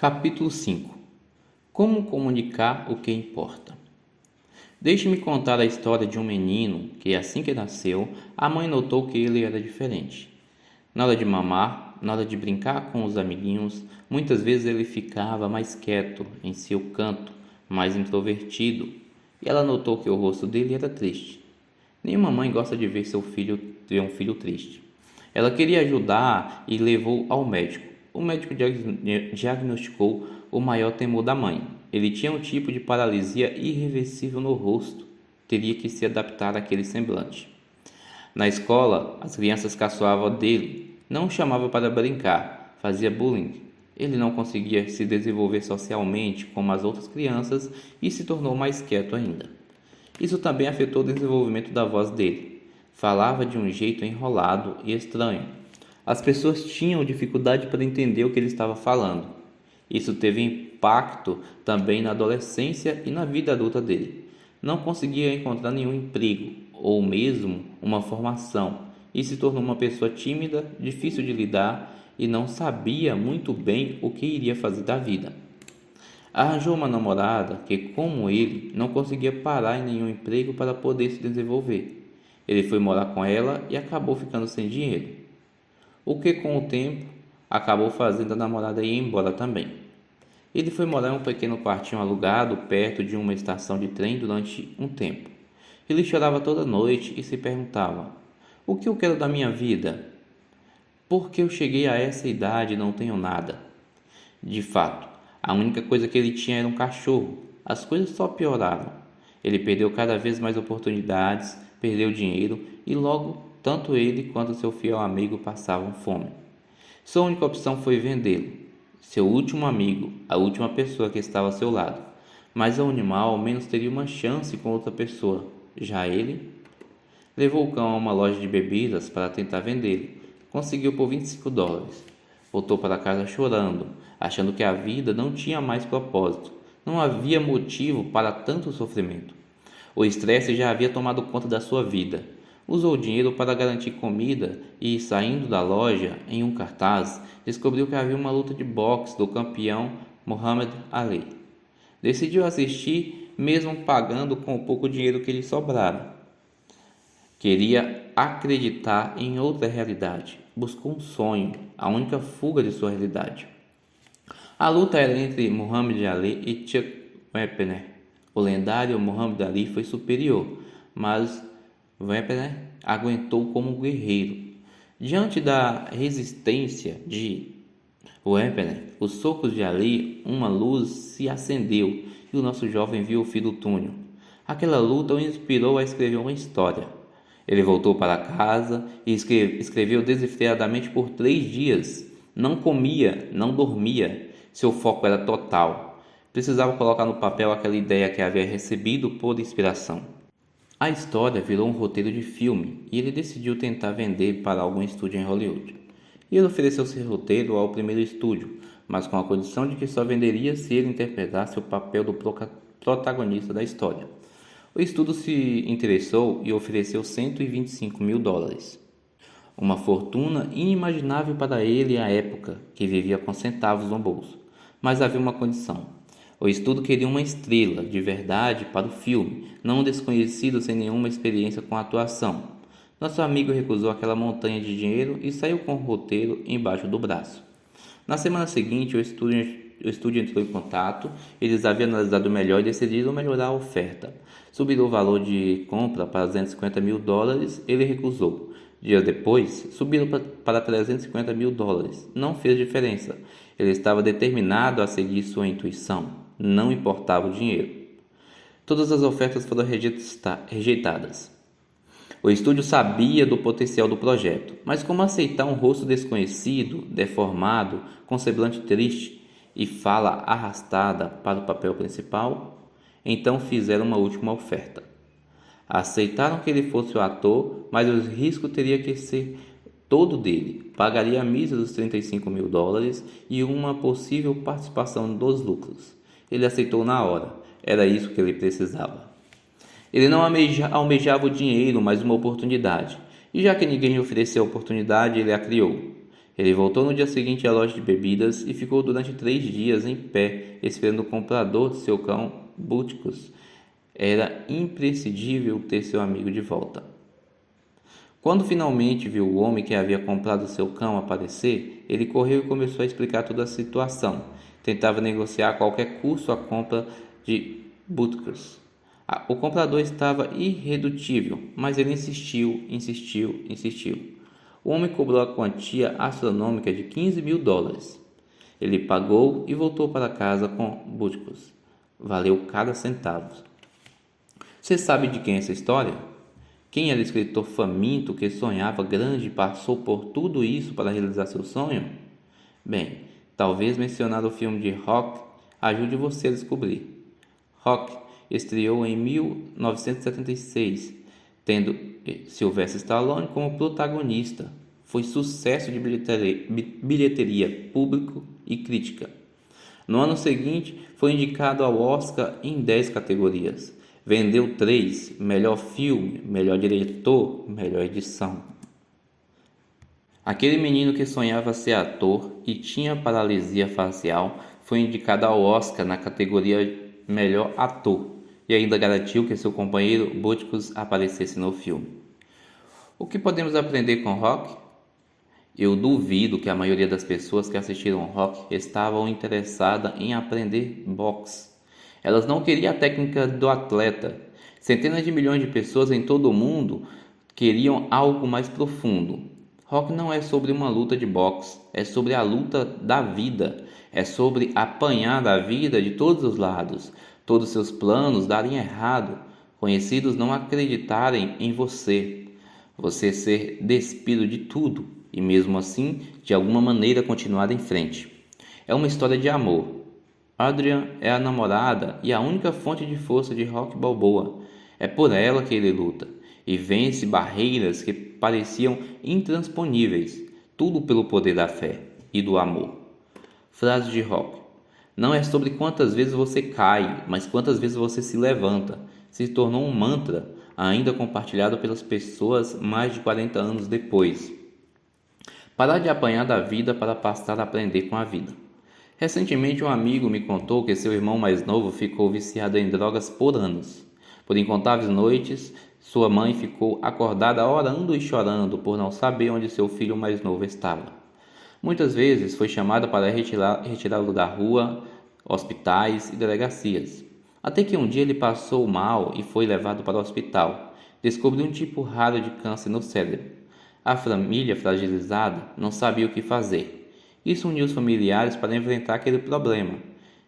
Capítulo 5. Como comunicar o que importa? Deixe-me contar a história de um menino que, assim que nasceu, a mãe notou que ele era diferente. Na hora de mamar, na hora de brincar com os amiguinhos, muitas vezes ele ficava mais quieto, em seu canto, mais introvertido, e ela notou que o rosto dele era triste. Nenhuma mãe gosta de ver um filho triste. Ela queria ajudar e levou ao médico. O médico diagnosticou o maior temor da mãe. Ele tinha um tipo de paralisia irreversível no rosto. Teria que se adaptar àquele semblante. Na escola, as crianças caçoavam dele. Não o chamava para brincar, fazia bullying. Ele não conseguia se desenvolver socialmente como as outras crianças e se tornou mais quieto ainda. Isso também afetou o desenvolvimento da voz dele. Falava de um jeito enrolado e estranho. As pessoas tinham dificuldade para entender o que ele estava falando. Isso teve impacto também na adolescência e na vida adulta dele. Não conseguia encontrar nenhum emprego ou mesmo uma formação e se tornou uma pessoa tímida, difícil de lidar e não sabia muito bem o que iria fazer da vida. Arranjou uma namorada que, como ele, não conseguia parar em nenhum emprego para poder se desenvolver. Ele foi morar com ela e acabou ficando sem dinheiro. O que, com o tempo, acabou fazendo a namorada ir embora também. Ele foi morar em um pequeno quartinho alugado perto de uma estação de trem durante um tempo. Ele chorava toda noite e se perguntava: o que eu quero da minha vida? Por que eu cheguei a essa idade e não tenho nada? De fato, a única coisa que ele tinha era um cachorro. As coisas só pioraram. Ele perdeu cada vez mais oportunidades, perdeu dinheiro e logo tanto ele quanto seu fiel amigo passavam fome. Sua única opção foi vendê-lo, seu último amigo, a última pessoa que estava ao seu lado. Mas o animal ao menos teria uma chance com outra pessoa. Já ele levou o cão a uma loja de bebidas para tentar vendê-lo. Conseguiu por $25. Voltou para casa chorando, achando que a vida não tinha mais propósito. Não havia motivo para tanto sofrimento. O estresse já havia tomado conta da sua vida. Usou o dinheiro para garantir comida e, saindo da loja em um cartaz, descobriu que havia uma luta de boxe do campeão Muhammad Ali. Decidiu assistir, mesmo pagando com o pouco dinheiro que lhe sobrara. Queria acreditar em outra realidade. Buscou um sonho, a única fuga de sua realidade. A luta era entre Muhammad Ali e Chuck Wepner. O lendário Muhammad Ali foi superior, mas Wepner aguentou como um guerreiro. Diante da resistência de Wepner, os socos de Ali, uma luz se acendeu e o nosso jovem viu o fim do túnel. Aquela luta o inspirou a escrever uma história. Ele voltou para casa e escreveu desenfreadamente por 3 dias. Não comia, não dormia. Seu foco era total. Precisava colocar no papel aquela ideia que havia recebido por inspiração. A história virou um roteiro de filme e ele decidiu tentar vender para algum estúdio em Hollywood. Ele ofereceu seu roteiro ao primeiro estúdio, mas com a condição de que só venderia se ele interpretasse o papel do protagonista da história. O estúdio se interessou e ofereceu $125.000. Uma fortuna inimaginável para ele à época, que vivia com centavos no bolso. Mas havia uma condição. O estúdio queria uma estrela de verdade para o filme, não um desconhecido sem nenhuma experiência com atuação. Nosso amigo recusou aquela montanha de dinheiro e saiu com o roteiro embaixo do braço. Na semana seguinte, o estúdio entrou em contato, eles haviam analisado melhor e decidiram melhorar a oferta. Subiram o valor de compra para $250.000, ele recusou. Dias depois, subiram para $350.000. Não fez diferença. Ele estava determinado a seguir sua intuição. Não importava o dinheiro. Todas as ofertas foram rejeitadas. O estúdio sabia do potencial do projeto, mas como aceitar um rosto desconhecido, deformado, com semblante triste e fala arrastada para o papel principal? Então fizeram uma última oferta. Aceitaram que ele fosse o ator, mas o risco teria que ser todo dele. Pagaria a míseros $35.000 e uma possível participação dos lucros. Ele aceitou na hora. Era isso que ele precisava. Ele não almejava o dinheiro, mas uma oportunidade. E já que ninguém lhe ofereceu a oportunidade, ele a criou. Ele voltou no dia seguinte à loja de bebidas e ficou durante 3 dias em pé, esperando o comprador de seu cão, Butkus. Era imprescindível ter seu amigo de volta. Quando finalmente viu o homem que havia comprado seu cão aparecer, ele correu e começou a explicar toda a situação. Tentava negociar a qualquer custo a compra de Butkus. O comprador estava irredutível, mas ele insistiu. O homem cobrou a quantia astronômica de $15.000. Ele pagou e voltou para casa com Butkus. Valeu cada centavo. Você sabe de quem é essa história? Quem era o escritor faminto que sonhava grande e passou por tudo isso para realizar seu sonho? Bem, talvez mencionar o filme de Rock ajude você a descobrir. Rock estreou em 1976, tendo Sylvester Stallone como protagonista. Foi sucesso de bilheteria, público e crítica. No ano seguinte, foi indicado ao Oscar em 10 categorias. Vendeu 3: melhor filme, melhor diretor, melhor edição. Aquele menino que sonhava ser ator e tinha paralisia facial foi indicado ao Oscar na categoria melhor ator e ainda garantiu que seu companheiro Butkus aparecesse no filme. O que podemos aprender com Rock? Eu duvido que a maioria das pessoas que assistiram Rock estavam interessadas em aprender boxe. Elas não queriam a técnica do atleta. Centenas de milhões de pessoas em todo o mundo queriam algo mais profundo. Rock não é sobre uma luta de boxe, é sobre a luta da vida. É sobre apanhar da vida de todos os lados, todos seus planos darem errado, conhecidos não acreditarem em você, você ser despido de tudo e mesmo assim, de alguma maneira continuar em frente. É uma história de amor. Adrian é a namorada e a única fonte de força de Rock Balboa. É por ela que ele luta e vence barreiras que pareciam intransponíveis, tudo pelo poder da fé e do amor. Frase de Rock: não é sobre quantas vezes você cai, mas quantas vezes você se levanta. Se tornou um mantra, ainda compartilhado pelas pessoas mais de 40 anos depois. Parar de apanhar da vida para passar a aprender com a vida. Recentemente um amigo me contou que seu irmão mais novo ficou viciado em drogas por anos. Por incontáveis noites, sua mãe ficou acordada orando e chorando por não saber onde seu filho mais novo estava. Muitas vezes foi chamada para retirá-lo da rua, hospitais e delegacias. Até que um dia ele passou mal e foi levado para o hospital. Descobriu um tipo raro de câncer no cérebro. A família fragilizada não sabia o que fazer. Isso uniu os familiares para enfrentar aquele problema.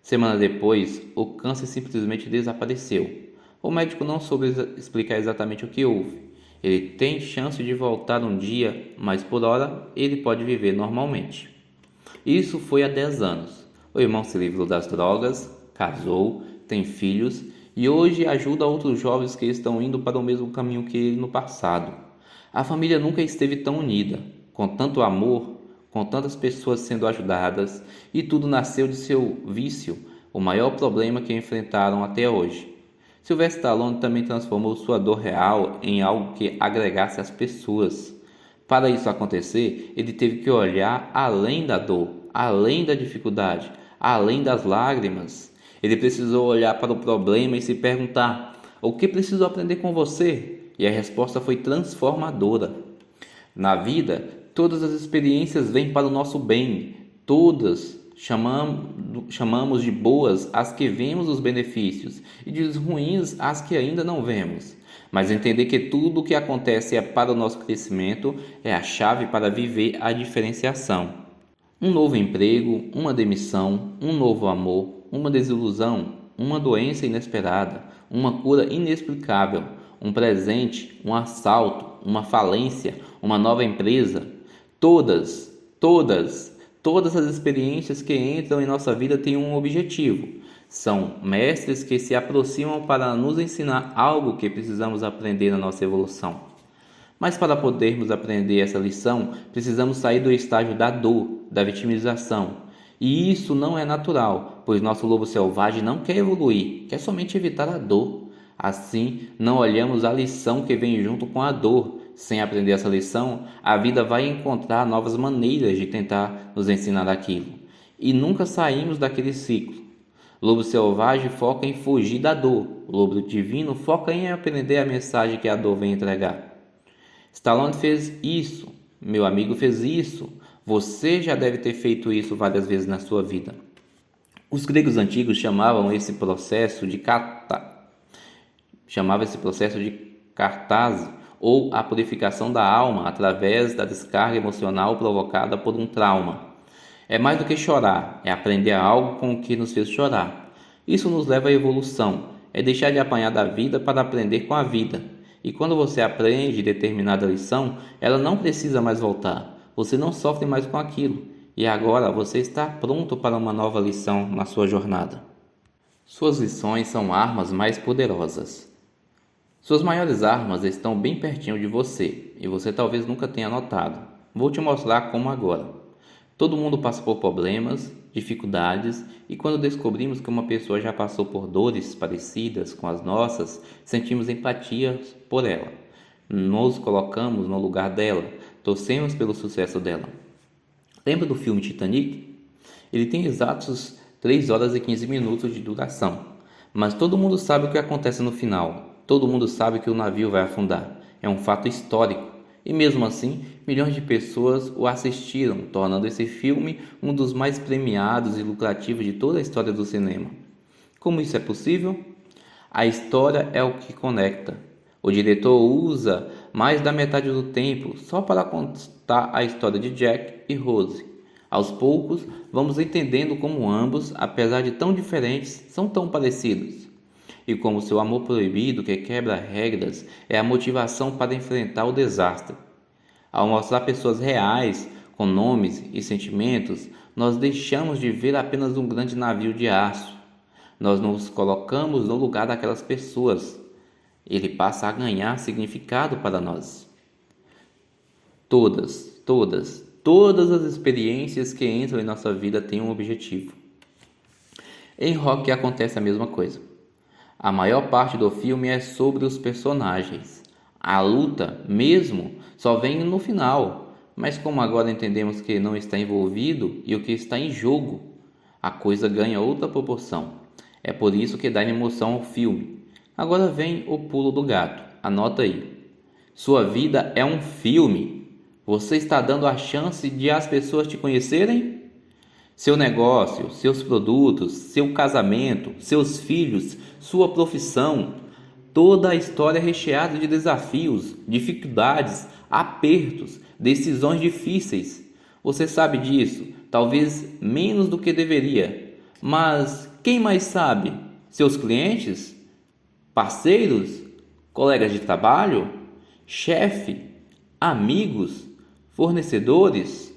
Semana depois, o câncer simplesmente desapareceu. O médico não soube explicar exatamente o que houve. Ele tem chance de voltar um dia, mas por hora ele pode viver normalmente. Isso foi há 10 anos. O irmão se livrou das drogas, casou, tem filhos e hoje ajuda outros jovens que estão indo para o mesmo caminho que ele no passado. A família nunca esteve tão unida, com tanto amor, com tantas pessoas sendo ajudadas, e tudo nasceu de seu vício, o maior problema que enfrentaram até hoje. Sylvester Stallone também transformou sua dor real em algo que agregasse as pessoas. Para isso acontecer, ele teve que olhar além da dor, além da dificuldade, além das lágrimas. Ele precisou olhar para o problema e se perguntar: o que preciso aprender com você? E a resposta foi transformadora. Na vida, todas as experiências vêm para o nosso bem. Todas chamamos de boas as que vemos os benefícios e de ruins as que ainda não vemos. Mas entender que tudo o que acontece é para o nosso crescimento é a chave para viver a diferenciação. Um novo emprego, uma demissão, um novo amor, uma desilusão, uma doença inesperada, uma cura inexplicável, um presente, um assalto, uma falência, uma nova empresa. Todas as experiências que entram em nossa vida têm um objetivo. São mestres que se aproximam para nos ensinar algo que precisamos aprender na nossa evolução. Mas para podermos aprender essa lição, precisamos sair do estágio da dor, da vitimização. E isso não é natural, pois nosso lobo selvagem não quer evoluir, quer somente evitar a dor. Assim, não olhamos a lição que vem junto com a dor, sem aprender essa lição, a vida vai encontrar novas maneiras de tentar nos ensinar aquilo. E nunca saímos daquele ciclo. Lobo selvagem foca em fugir da dor. Lobo divino foca em aprender a mensagem que a dor vem entregar. Stallone fez isso. Meu amigo fez isso. Você já deve ter feito isso várias vezes na sua vida. Os gregos antigos chamavam esse processo de cartase, ou a purificação da alma através da descarga emocional provocada por um trauma. É mais do que chorar, é aprender algo com o que nos fez chorar. Isso nos leva à evolução, é deixar de apanhar da vida para aprender com a vida. E quando você aprende determinada lição, ela não precisa mais voltar. Você não sofre mais com aquilo. E agora você está pronto para uma nova lição na sua jornada. Suas lições são armas mais poderosas. Suas maiores armas estão bem pertinho de você, e você talvez nunca tenha notado. Vou te mostrar como agora. Todo mundo passa por problemas, dificuldades, e quando descobrimos que uma pessoa já passou por dores parecidas com as nossas, sentimos empatia por ela. Nos colocamos no lugar dela, torcemos pelo sucesso dela. Lembra do filme Titanic? Ele tem exatos 3 horas e 15 minutos de duração, mas todo mundo sabe o que acontece no final. Todo mundo sabe que o navio vai afundar. É um fato histórico. E mesmo assim, milhões de pessoas o assistiram, tornando esse filme um dos mais premiados e lucrativos de toda a história do cinema. Como isso é possível? A história é o que conecta. O diretor usa mais da metade do tempo só para contar a história de Jack e Rose. Aos poucos, vamos entendendo como ambos, apesar de tão diferentes, são tão parecidos. E como seu amor proibido, que quebra regras, é a motivação para enfrentar o desastre. Ao mostrar pessoas reais, com nomes e sentimentos, nós deixamos de ver apenas um grande navio de aço. Nós nos colocamos no lugar daquelas pessoas. Ele passa a ganhar significado para nós. Todas as experiências que entram em nossa vida têm um objetivo. Em Rock acontece a mesma coisa. A maior parte do filme é sobre os personagens. A luta, mesmo, só vem no final. Mas como agora entendemos que não está envolvido e o que está em jogo, a coisa ganha outra proporção. É por isso que dá emoção ao filme. Agora vem o pulo do gato. Anota aí. Sua vida é um filme. Você está dando a chance de as pessoas te conhecerem? Seu negócio, seus produtos, seu casamento, seus filhos, sua profissão, toda a história é recheada de desafios, dificuldades, apertos, decisões difíceis. Você sabe disso, talvez menos do que deveria. Mas quem mais sabe? Seus clientes? Parceiros? Colegas de trabalho? Chefe? Amigos? Fornecedores?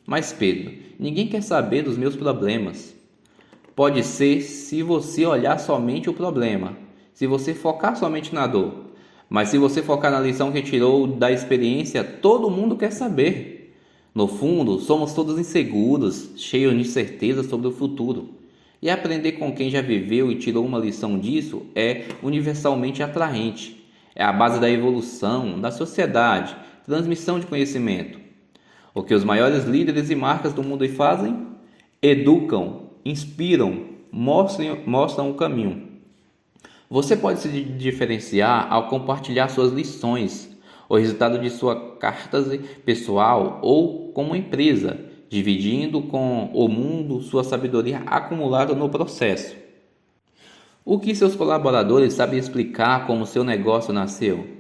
Mas Pedro, ninguém quer saber dos meus problemas. Pode ser se você olhar somente o problema, se você focar somente na dor. Mas se você focar na lição que tirou da experiência, todo mundo quer saber. No fundo, somos todos inseguros, cheios de incerteza sobre o futuro. E aprender com quem já viveu e tirou uma lição disso é universalmente atraente. É a base da evolução, da sociedade, transmissão de conhecimento. O que os maiores líderes e marcas do mundo fazem? Educam, inspiram, mostram o caminho. Você pode se diferenciar ao compartilhar suas lições, o resultado de sua cartaz pessoal ou como empresa, dividindo com o mundo sua sabedoria acumulada no processo. O que seus colaboradores sabem explicar como seu negócio nasceu?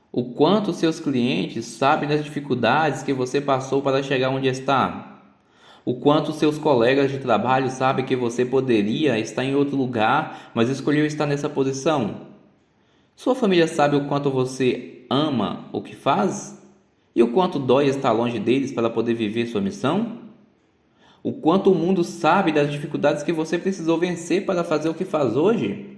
O quanto seus clientes sabem das dificuldades que você passou para chegar onde está? O quanto seus colegas de trabalho sabem que você poderia estar em outro lugar, mas escolheu estar nessa posição? Sua família sabe o quanto você ama o que faz? E o quanto dói estar longe deles para poder viver sua missão? O quanto o mundo sabe das dificuldades que você precisou vencer para fazer o que faz hoje?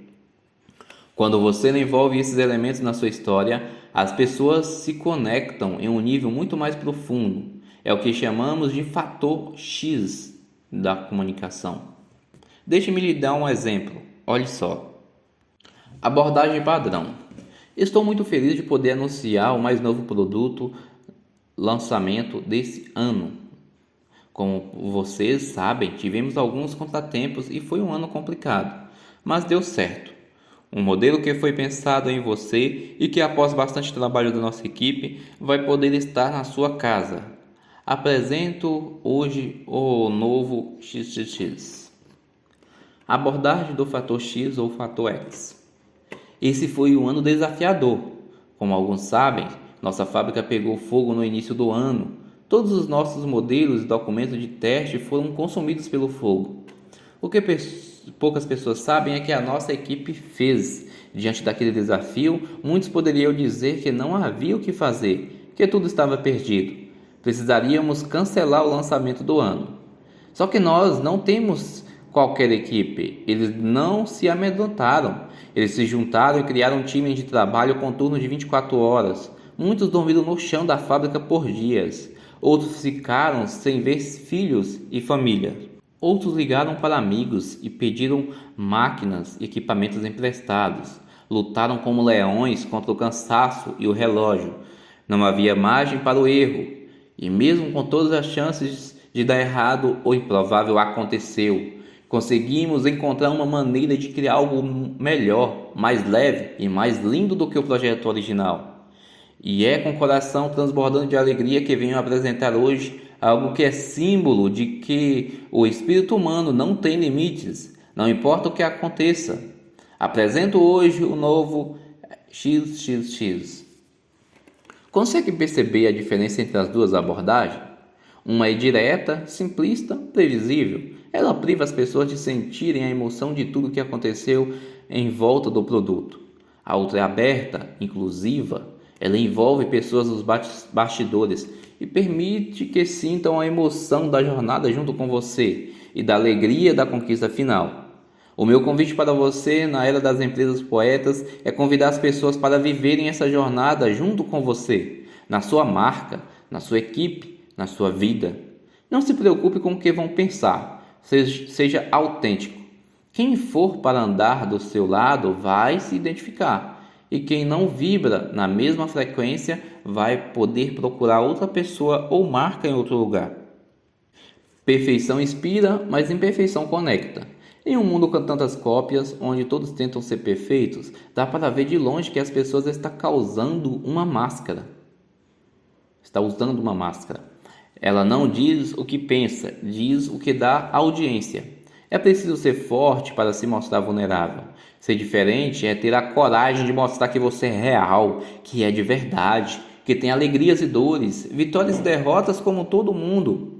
Quando você não envolve esses elementos na sua história, as pessoas se conectam em um nível muito mais profundo. É o que chamamos de fator X da comunicação. Deixe-me lhe dar um exemplo. Olhe só. Abordagem padrão. Estou muito feliz de poder anunciar o mais novo produto lançamento desse ano. Como vocês sabem, tivemos alguns contratempos e foi um ano complicado, mas deu certo. Um modelo que foi pensado em você e que, após bastante trabalho da nossa equipe, vai poder estar na sua casa. Apresento hoje o novo XXX. Abordagem do fator X ou fator X. Esse foi um ano desafiador. Como alguns sabem, nossa fábrica pegou fogo no início do ano. Todos os nossos modelos e documentos de teste foram consumidos pelo fogo. O que poucas pessoas sabem é que a nossa equipe fez. Diante daquele desafio, muitos poderiam dizer que não havia o que fazer, que tudo estava perdido. Precisaríamos cancelar o lançamento do ano. Só que nós não temos qualquer equipe. Eles não se amedrontaram. Eles se juntaram e criaram um time de trabalho com turno de 24 horas. Muitos dormiram no chão da fábrica por dias. Outros ficaram sem ver filhos e família. Outros ligaram para amigos e pediram máquinas e equipamentos emprestados. Lutaram como leões contra o cansaço e o relógio. Não havia margem para o erro. E mesmo com todas as chances de dar errado, o improvável aconteceu. Conseguimos encontrar uma maneira de criar algo melhor, mais leve e mais lindo do que o projeto original. E é com o coração transbordando de alegria que venho apresentar hoje algo que é símbolo de que o espírito humano não tem limites, não importa o que aconteça. Apresento hoje o novo XXX. Consegue perceber a diferença entre as duas abordagens? Uma é direta, simplista, previsível. Ela priva as pessoas de sentirem a emoção de tudo o que aconteceu em volta do produto. A outra é aberta, inclusiva. Ela envolve pessoas nos bastidores e permite que sintam a emoção da jornada junto com você e da alegria da conquista final. O meu convite para você na era das empresas poetas é convidar as pessoas para viverem essa jornada junto com você, na sua marca, na sua equipe, na sua vida. Não se preocupe com o que vão pensar, seja autêntico. Quem for para andar do seu lado vai se identificar, e quem não vibra na mesma frequência vai poder procurar outra pessoa ou marca em outro lugar. Perfeição inspira, mas imperfeição conecta. Em um mundo com tantas cópias, onde todos tentam ser perfeitos, dá para ver de longe que as pessoas estão causando uma máscara. Está usando uma máscara. Ela não diz o que pensa, diz o que dá audiência. É preciso ser forte para se mostrar vulnerável. Ser diferente é ter a coragem de mostrar que você é real, que é de verdade, que tem alegrias e dores, vitórias e derrotas como todo mundo.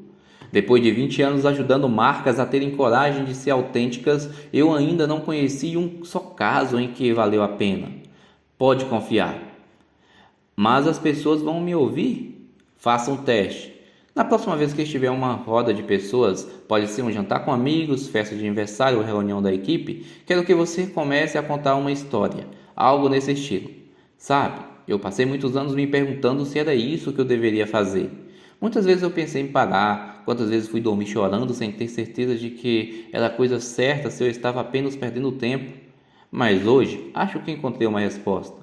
Depois de 20 anos ajudando marcas a terem coragem de ser autênticas, eu ainda não conheci um só caso em que valeu a pena. Pode confiar. Mas as pessoas vão me ouvir? Faça um teste. Na próxima vez que estiver uma roda de pessoas, pode ser um jantar com amigos, festa de aniversário ou reunião da equipe, quero que você comece a contar uma história, algo nesse estilo. Sabe, eu passei muitos anos me perguntando se era isso que eu deveria fazer. Muitas vezes eu pensei em parar, quantas vezes fui dormir chorando sem ter certeza de que era a coisa certa se eu estava apenas perdendo tempo. Mas hoje, acho que encontrei uma resposta.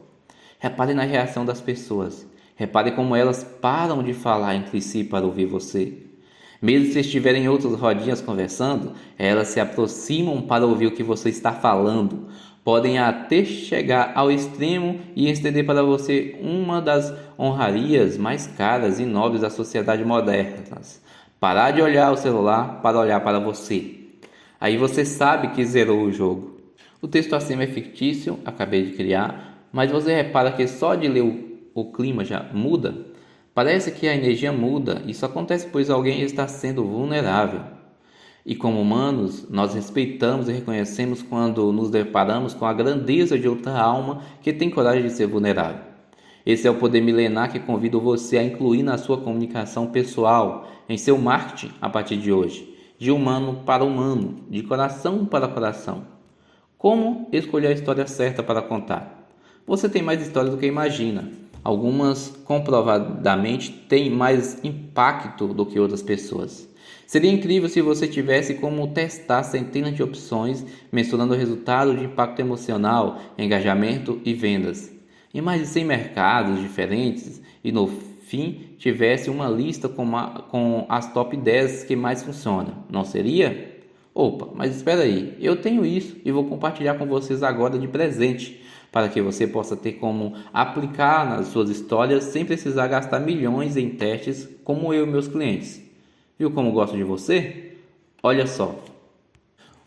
Repare na reação das pessoas. Repare como elas param de falar entre si para ouvir você. Mesmo se estiverem em outras rodinhas conversando, elas se aproximam para ouvir o que você está falando. Podem até chegar ao extremo e estender para você uma das honrarias mais caras e nobres da sociedade moderna. Parar de olhar o celular para olhar para você. Aí você sabe que zerou o jogo. O texto acima é fictício, acabei de criar, mas você repara que só de ler o clima já muda? Parece que a energia muda. Isso acontece pois alguém está sendo vulnerável. E como humanos, nós respeitamos e reconhecemos quando nos deparamos com a grandeza de outra alma que tem coragem de ser vulnerável. Esse é o poder milenar que convido você a incluir na sua comunicação pessoal, em seu marketing a partir de hoje. De humano para humano, de coração para coração. Como escolher a história certa para contar? Você tem mais histórias do que imagina. Algumas comprovadamente têm mais impacto do que outras pessoas. Seria incrível se você tivesse como testar centenas de opções, mensurando o resultado de impacto emocional, engajamento e vendas. em mais de 100 mercados diferentes e no fim tivesse uma lista com as top 10 que mais funcionam, não seria? Opa, mas espera aí, eu tenho isso e vou compartilhar com vocês agora de presente, para que você possa ter como aplicar nas suas histórias sem precisar gastar milhões em testes como eu e meus clientes. Viu como gosto de você? Olha só,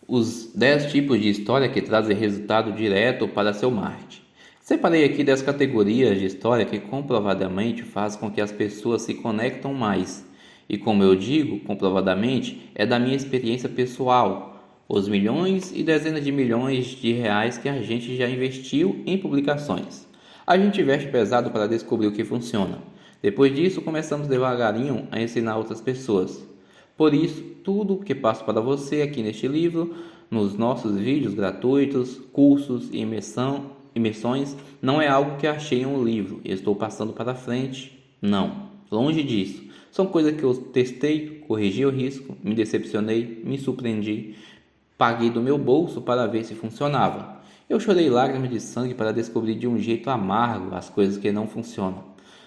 os 10 tipos de história que trazem resultado direto para seu marketing. Separei aqui 10 categorias de história que comprovadamente faz com que as pessoas se conectam mais. E como eu digo, comprovadamente, é da minha experiência pessoal. Os milhões e dezenas de milhões de reais que a gente já investiu em publicações. A gente investe pesado para descobrir o que funciona. Depois disso, começamos devagarinho a ensinar outras pessoas. Por isso, tudo o que passo para você aqui neste livro, nos nossos vídeos gratuitos, cursos e imersões, não é algo que achei em um livro e estou passando para frente. Não, longe disso. São coisas que eu testei, corrigi o risco, me decepcionei, me surpreendi, paguei do meu bolso para ver se funcionava. Eu chorei lágrimas de sangue para descobrir de um jeito amargo as coisas que não funcionam.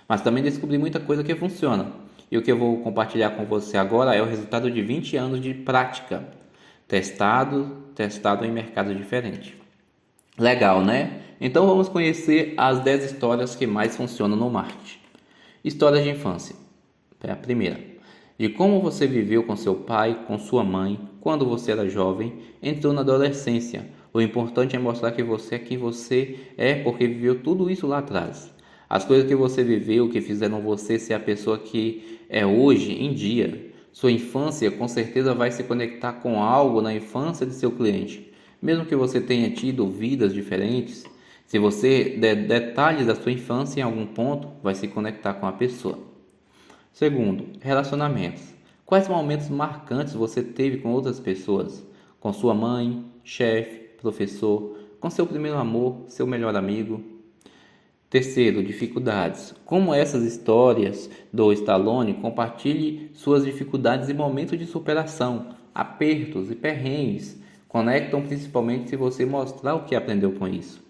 Mas também descobri muita coisa que funciona. E o que eu vou compartilhar com você agora é o resultado de 20 anos de prática, testado em mercados diferentes. Legal, né? Então vamos conhecer as 10 histórias que mais funcionam no marketing. Histórias de infância. É a primeira. De como você viveu com seu pai, com sua mãe, quando você era jovem, entrou na adolescência. O importante é mostrar que você é quem você é porque viveu tudo isso lá atrás. As coisas que você viveu, que fizeram você ser a pessoa que é hoje em dia. Sua infância com certeza vai se conectar com algo na infância de seu cliente. Mesmo que você tenha tido vidas diferentes, se você der detalhes da sua infância em algum ponto, vai se conectar com a pessoa. Segundo, relacionamentos. Quais momentos marcantes você teve com outras pessoas? Com sua mãe, chefe, professor, com seu primeiro amor, seu melhor amigo? Terceiro, dificuldades. Como essas histórias do Stallone, compartilhe suas dificuldades e momentos de superação, apertos e perrengues. Conectam principalmente se você mostrar o que aprendeu com isso.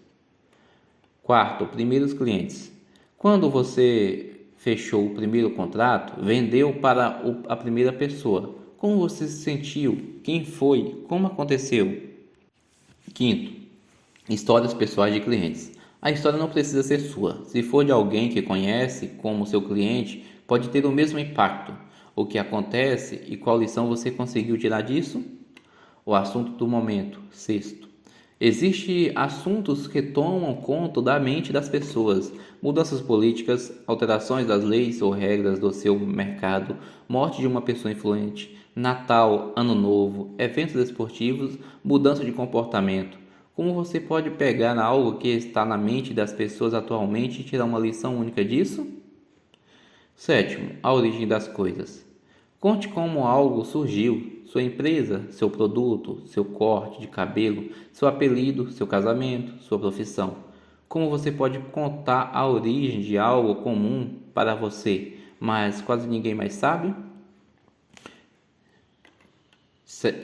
Quarto, primeiros clientes. Quando você fechou o primeiro contrato, vendeu para a primeira pessoa. Como você se sentiu? Quem foi? Como aconteceu? Quinto, histórias pessoais de clientes. A história não precisa ser sua. Se for de alguém que conhece como seu cliente, pode ter o mesmo impacto. O que acontece e qual lição você conseguiu tirar disso? O assunto do momento. Sexto, existem assuntos que tomam conta da mente das pessoas. Mudanças políticas, alterações das leis ou regras do seu mercado, morte de uma pessoa influente, Natal, Ano Novo, eventos esportivos, mudança de comportamento. Como você pode pegar algo que está na mente das pessoas atualmente e tirar uma lição única disso? Sétimo, a origem das coisas. Conte como algo surgiu, sua empresa, seu produto, seu corte de cabelo, seu apelido, seu casamento, sua profissão. Como você pode contar a origem de algo comum para você, mas quase ninguém mais sabe?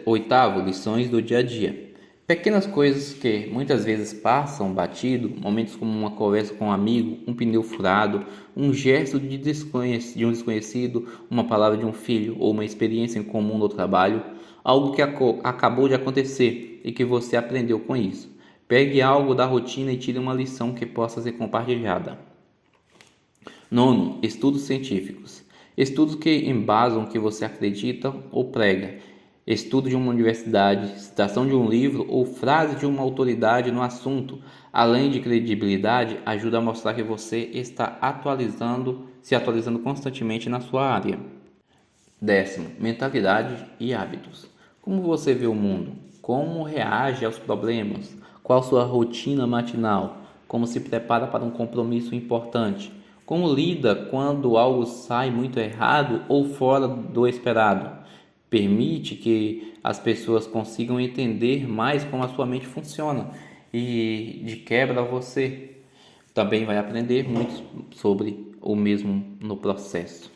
Oitavo, lições do dia a dia. Pequenas coisas que muitas vezes passam batido, momentos como uma conversa com um amigo, um pneu furado, um gesto de um desconhecido, uma palavra de um filho ou uma experiência em comum no trabalho, algo que acabou de acontecer e que você aprendeu com isso. Pegue algo da rotina e tire uma lição que possa ser compartilhada. Nono, estudos científicos. Estudos que embasam o que você acredita ou prega. Estudo de uma universidade, citação de um livro ou frase de uma autoridade no assunto, além de credibilidade, ajuda a mostrar que você está se atualizando constantemente na sua área. Décimo, mentalidade e hábitos. Como você vê o mundo? Como reage aos problemas? Qual sua rotina matinal? Como se prepara para um compromisso importante? Como lida quando algo sai muito errado ou fora do esperado? Permite que as pessoas consigam entender mais como a sua mente funciona e de quebra você também vai aprender muito sobre o mesmo no processo.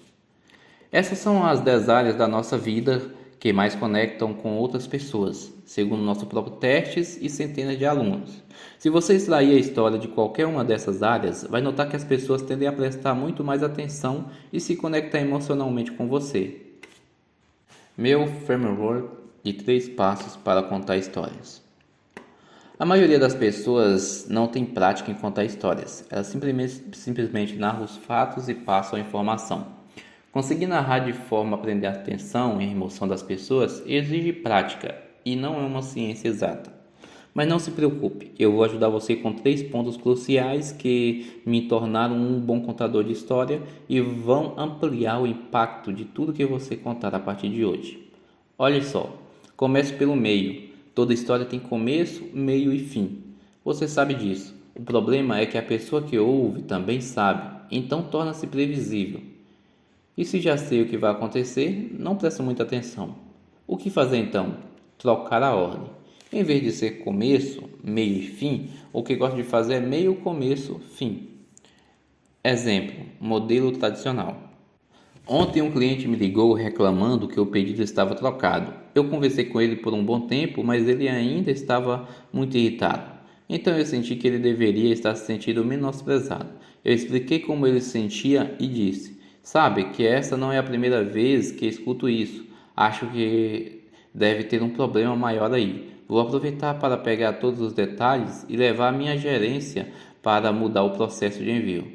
Essas são as 10 áreas da nossa vida que mais conectam com outras pessoas, segundo nossos próprios testes e centenas de alunos. Se você extrair a história de qualquer uma dessas áreas, vai notar que as pessoas tendem a prestar muito mais atenção e se conectar emocionalmente com você. Meu framework de 3 passos para contar histórias. A maioria das pessoas não tem prática em contar histórias. Elas simplesmente narram os fatos e passam a informação. Conseguir narrar de forma a prender a atenção e a emoção das pessoas exige prática e não é uma ciência exata. Mas não se preocupe, eu vou ajudar você com 3 pontos cruciais que me tornaram um bom contador de história e vão ampliar o impacto de tudo que você contar a partir de hoje. Olha só, comece pelo meio. Toda história tem começo, meio e fim. Você sabe disso. O problema é que a pessoa que ouve também sabe, então torna-se previsível. E se já sei o que vai acontecer, não presto muita atenção. O que fazer então? Trocar a ordem. Em vez de ser começo, meio e fim, o que gosto de fazer é meio, começo, fim. Exemplo, modelo tradicional. Ontem um cliente me ligou reclamando que o pedido estava trocado. Eu conversei com ele por um bom tempo, mas ele ainda estava muito irritado. Então eu senti que ele deveria estar se sentindo menosprezado. Eu expliquei como ele se sentia e disse: sabe que essa não é a primeira vez que escuto isso. Acho que deve ter um problema maior aí. Vou aproveitar para pegar todos os detalhes e levar a minha gerência para mudar o processo de envio.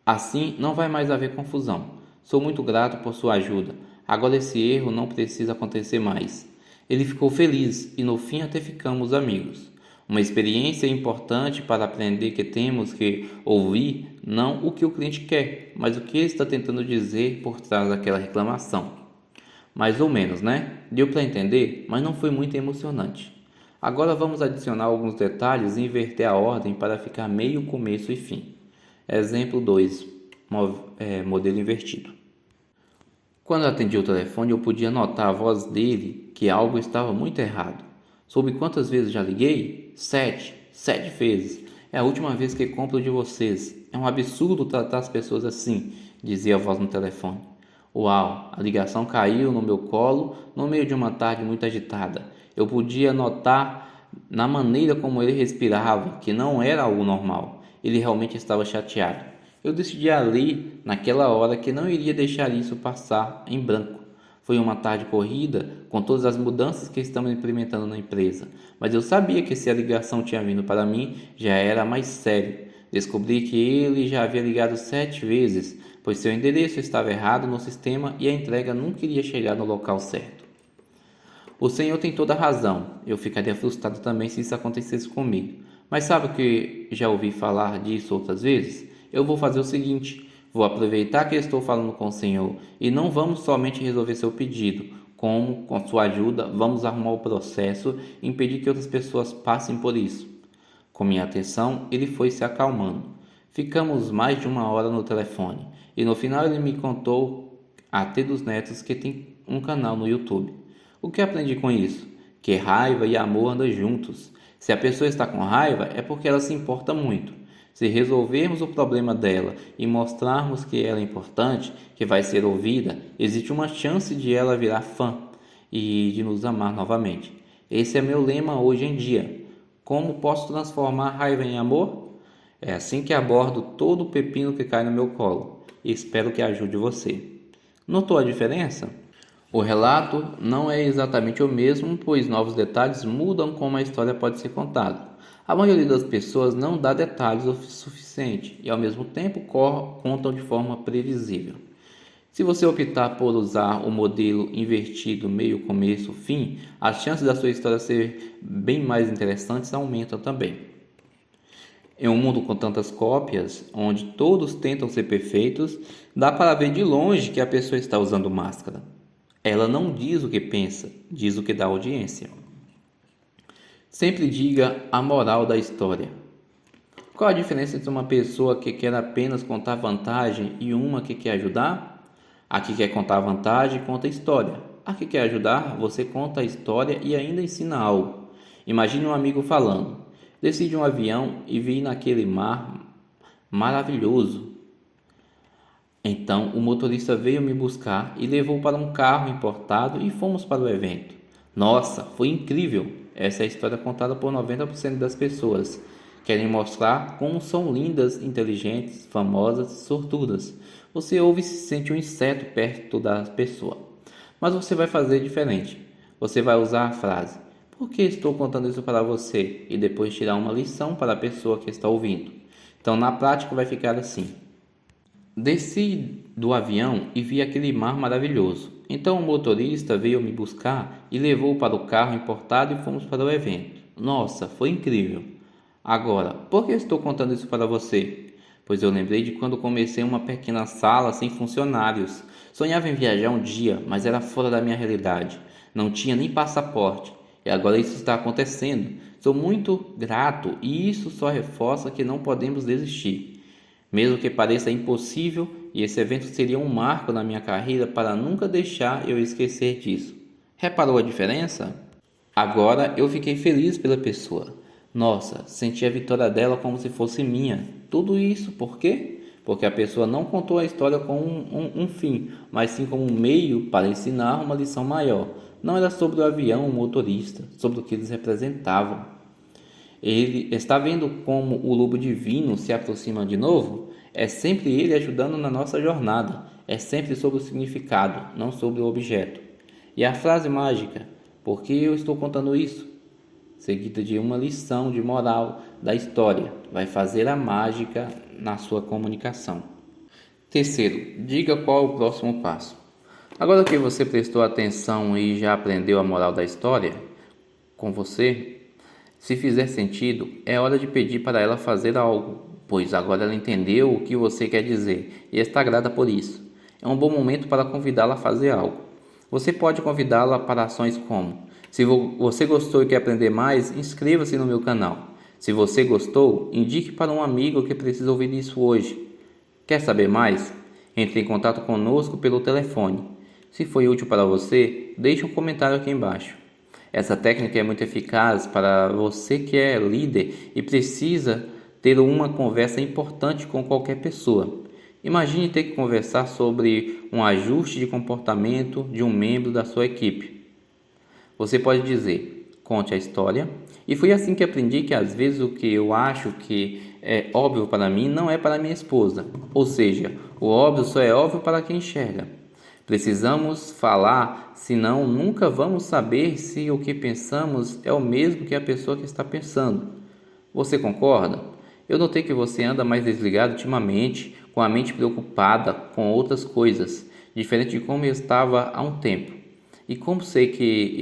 Assim não vai mais haver confusão. Sou muito grato por sua ajuda. Agora esse erro não precisa acontecer mais. Ele ficou feliz e no fim até ficamos amigos. Uma experiência importante para aprender que temos que ouvir não o que o cliente quer, mas o que ele está tentando dizer por trás daquela reclamação. Mais ou menos, né? Deu para entender, mas não foi muito emocionante. Agora vamos adicionar alguns detalhes e inverter a ordem para ficar meio, começo e fim. Exemplo 2. Modelo invertido. Quando atendi o telefone, eu podia notar a voz dele que algo estava muito errado. Soube quantas vezes já liguei? 7 vezes. É a última vez que compro de vocês. É um absurdo tratar as pessoas assim, dizia a voz no telefone. Uau, a ligação caiu no meu colo no meio de uma tarde muito agitada. Eu podia notar na maneira como ele respirava que não era algo normal. Ele realmente estava chateado. Eu decidi ali, naquela hora, que não iria deixar isso passar em branco. Foi uma tarde corrida, com todas as mudanças que estamos implementando na empresa. Mas eu sabia que se a ligação tinha vindo para mim, já era mais sério. Descobri que ele já havia ligado 7 vezes, pois seu endereço estava errado no sistema e a entrega nunca iria chegar no local certo. O senhor tem toda a razão. Eu ficaria frustrado também se isso acontecesse comigo. Mas sabe que já ouvi falar disso outras vezes? Eu vou fazer o seguinte, vou aproveitar que estou falando com o senhor e não vamos somente resolver seu pedido, como, com sua ajuda, vamos arrumar o processo e impedir que outras pessoas passem por isso. Com minha atenção, ele foi se acalmando. Ficamos mais de 1 hora no telefone e no final ele me contou, a T dos Netos, que tem um canal no YouTube. O que aprendi com isso? Que raiva e amor andam juntos. Se a pessoa está com raiva, é porque ela se importa muito. Se resolvermos o problema dela e mostrarmos que ela é importante, que vai ser ouvida, existe uma chance de ela virar fã e de nos amar novamente. Esse é meu lema hoje em dia. Como posso transformar raiva em amor? É assim que abordo todo o pepino que cai no meu colo e espero que ajude você. Notou a diferença? O relato não é exatamente o mesmo, pois novos detalhes mudam como a história pode ser contada. A maioria das pessoas não dá detalhes o suficiente e, ao mesmo tempo, contam de forma previsível. Se você optar por usar o modelo invertido meio, começo, fim, as chances da sua história ser bem mais interessantes aumentam também. Em um mundo com tantas cópias, onde todos tentam ser perfeitos, dá para ver de longe que a pessoa está usando máscara. Ela não diz o que pensa, diz o que dá audiência. Sempre diga a moral da história. Qual a diferença entre uma pessoa que quer apenas contar vantagem e uma que quer ajudar? A que quer contar vantagem conta história. A que quer ajudar, você conta a história e ainda ensina algo. Imagine um amigo falando: desci de um avião e vi naquele mar maravilhoso. Então o motorista veio me buscar e levou para um carro importado e fomos para o evento. Nossa, foi incrível! Essa é a história contada por 90% das pessoas. Querem mostrar como são lindas, inteligentes, famosas, sortudas. Você ouve e se sente um inseto perto da pessoa. Mas você vai fazer diferente. Você vai usar a frase: por que estou contando isso para você? E depois tirar uma lição para a pessoa que está ouvindo. Então na prática vai ficar assim: desci do avião e vi aquele mar maravilhoso. Então o motorista veio me buscar e levou para o carro importado e fomos para o evento. Nossa, foi incrível! Agora, por que estou contando isso para você? Pois eu lembrei de quando comecei uma pequena sala sem funcionários. Sonhava em viajar um dia, mas era fora da minha realidade. Não tinha nem passaporte. E agora isso está acontecendo. Sou muito grato e isso só reforça que não podemos desistir. Mesmo que pareça impossível, e esse evento seria um marco na minha carreira para nunca deixar eu esquecer disso. Reparou a diferença? Agora eu fiquei feliz pela pessoa. Nossa, senti a vitória dela como se fosse minha. Tudo isso por quê? Porque a pessoa não contou a história com um fim, mas sim como um meio para ensinar uma lição maior. Não era sobre o avião, o motorista, sobre o que eles representavam. Ele está vendo como o lobo divino se aproxima de novo? É sempre ele ajudando na nossa jornada. É sempre sobre o significado, não sobre o objeto. E a frase mágica: por que eu estou contando isso? Seguida de uma lição de moral da história, vai fazer a mágica na sua comunicação. Terceiro, diga qual é o próximo passo. Agora que você prestou atenção e já aprendeu a moral da história com você, se fizer sentido, é hora de pedir para ela fazer algo, pois agora ela entendeu o que você quer dizer e está grata por isso. É um bom momento para convidá-la a fazer algo. Você pode convidá-la para ações como: se você gostou e quer aprender mais, inscreva-se no meu canal. Se você gostou, indique para um amigo que precisa ouvir isso hoje. Quer saber mais? Entre em contato conosco pelo telefone. Se foi útil para você, deixe um comentário aqui embaixo. Essa técnica é muito eficaz para você que é líder e precisa ter uma conversa importante com qualquer pessoa. Imagine ter que conversar sobre um ajuste de comportamento de um membro da sua equipe. Você pode dizer: conte a história. E foi assim que aprendi que às vezes o que eu acho que é óbvio para mim não é para minha esposa. Ou seja, o óbvio só é óbvio para quem enxerga. Precisamos falar, senão nunca vamos saber se o que pensamos é o mesmo que a pessoa que está pensando. Você concorda? Eu notei que você anda mais desligado ultimamente, com a mente preocupada com outras coisas, diferente de como eu estava há um tempo. E como sei que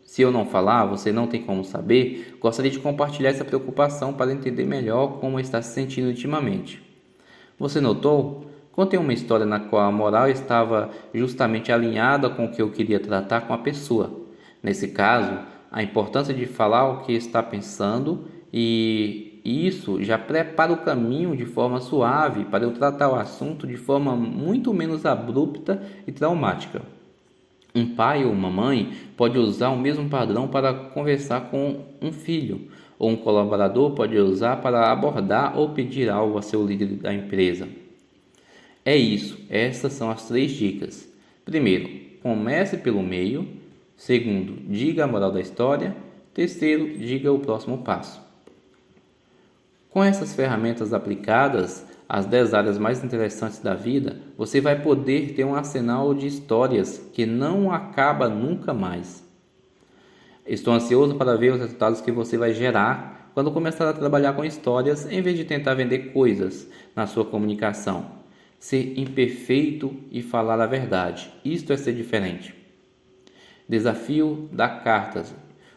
se eu não falar, você não tem como saber, gostaria de compartilhar essa preocupação para entender melhor como está se sentindo ultimamente. Você notou? Contei uma história na qual a moral estava justamente alinhada com o que eu queria tratar com a pessoa. Nesse caso, a importância de falar o que está pensando, e isso já prepara o caminho de forma suave para eu tratar o assunto de forma muito menos abrupta e traumática. Um pai ou uma mãe pode usar o mesmo padrão para conversar com um filho, ou um colaborador pode usar para abordar ou pedir algo a seu líder da empresa. É isso, essas são as 3 dicas. Primeiro, comece pelo meio. Segundo, diga a moral da história. Terceiro, diga o próximo passo. Com essas ferramentas aplicadas às 10 áreas mais interessantes da vida, você vai poder ter um arsenal de histórias que não acaba nunca mais. Estou ansioso para ver os resultados que você vai gerar quando começar a trabalhar com histórias em vez de tentar vender coisas na sua comunicação. Ser imperfeito e falar a verdade. Isto é ser diferente. Desafio da cartas.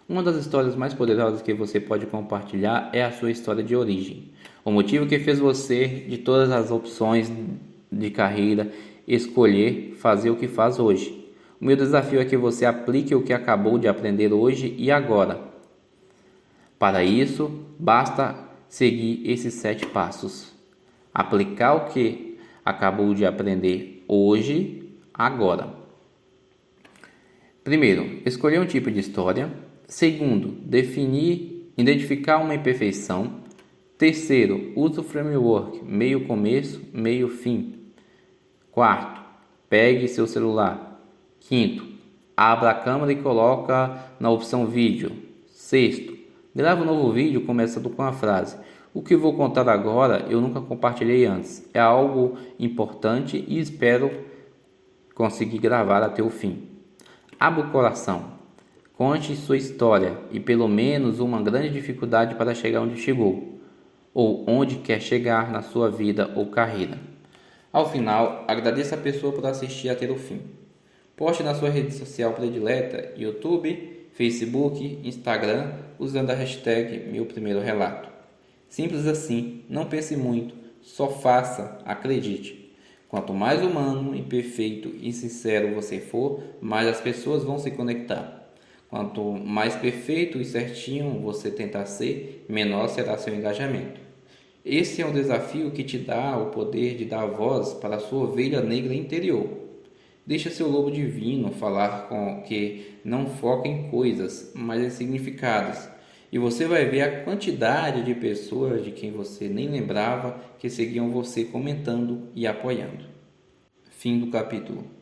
Uma das histórias mais poderosas que você pode compartilhar é a sua história de origem. O motivo que fez você, de todas as opções de carreira, escolher fazer o que faz hoje. O meu desafio é que você aplique o que acabou de aprender hoje e agora. Para isso, basta seguir esses 7 passos. Aplicar o que acabou de aprender hoje, agora. Primeiro, escolher um tipo de história. Segundo, identificar uma imperfeição. Terceiro, use o framework, meio começo, meio fim. Quarto, pegue seu celular. Quinto, abra a câmera e coloca na opção vídeo. Sexto, grave um novo vídeo começando com a frase: o que vou contar agora eu nunca compartilhei antes. É algo importante e espero conseguir gravar até o fim. Abra o coração. Conte sua história e pelo menos uma grande dificuldade para chegar onde chegou, ou onde quer chegar na sua vida ou carreira. Ao final, agradeça a pessoa por assistir até o fim. Poste na sua rede social predileta, YouTube, Facebook, Instagram, usando a hashtag Meu Primeiro Relato. Simples assim, não pense muito, só faça, acredite. Quanto mais humano, imperfeito e sincero você for, mais as pessoas vão se conectar. Quanto mais perfeito e certinho você tentar ser, menor será seu engajamento. Esse é o desafio que te dá o poder de dar voz para a sua ovelha negra interior. Deixa seu lobo divino falar com que não foca em coisas, mas em significados. E você vai ver a quantidade de pessoas de quem você nem lembrava que seguiam você comentando e apoiando. Fim do capítulo.